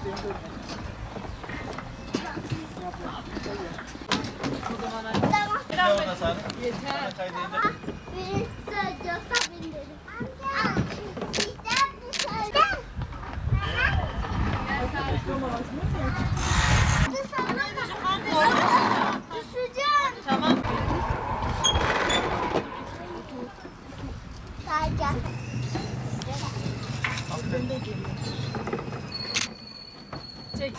Tamam. Çek.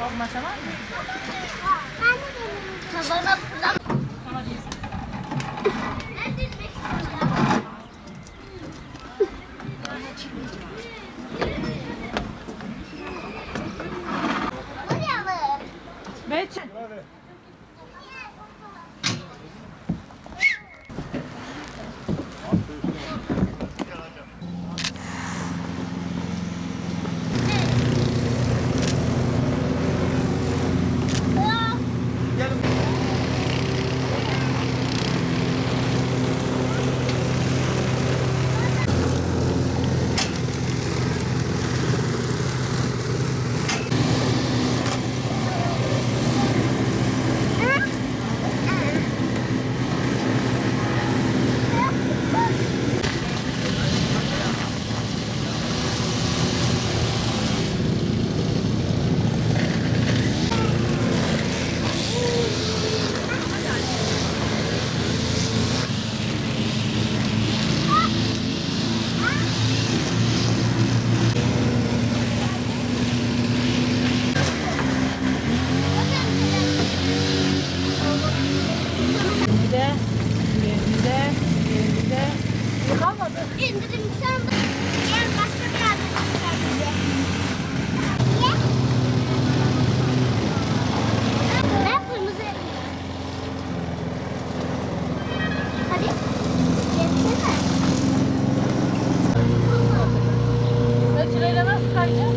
Olma tamam mı? Tavana fırlat. Tamam değil. Betül. İndirim sen gel başka bir yerde çıkar bize. Ben kırmızı. Hadi. Gelsene. Betül'e nasıl kayacağım?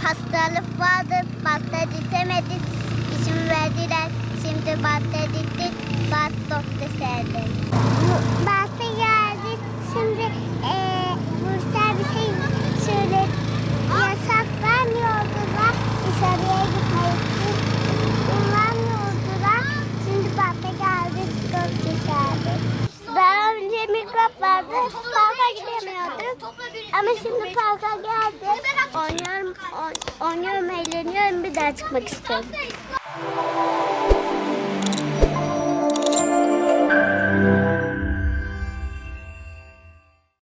Hastalık vardı, batta ditemedik, işimi verdiler, şimdi batta dittik, bat doktor serdi. Batta geldik, şimdi Bursa'ya bir şey söyledi, yasak vermiyordular, dışarıya gitmek için kullanmıyordular, şimdi batta geldik, doktor serdi. Daha önce mikrop vardı, parka gidemiyordum ama şimdi parka geldim. Oynuyorum, eğleniyorum, bir daha çıkmak istiyorum.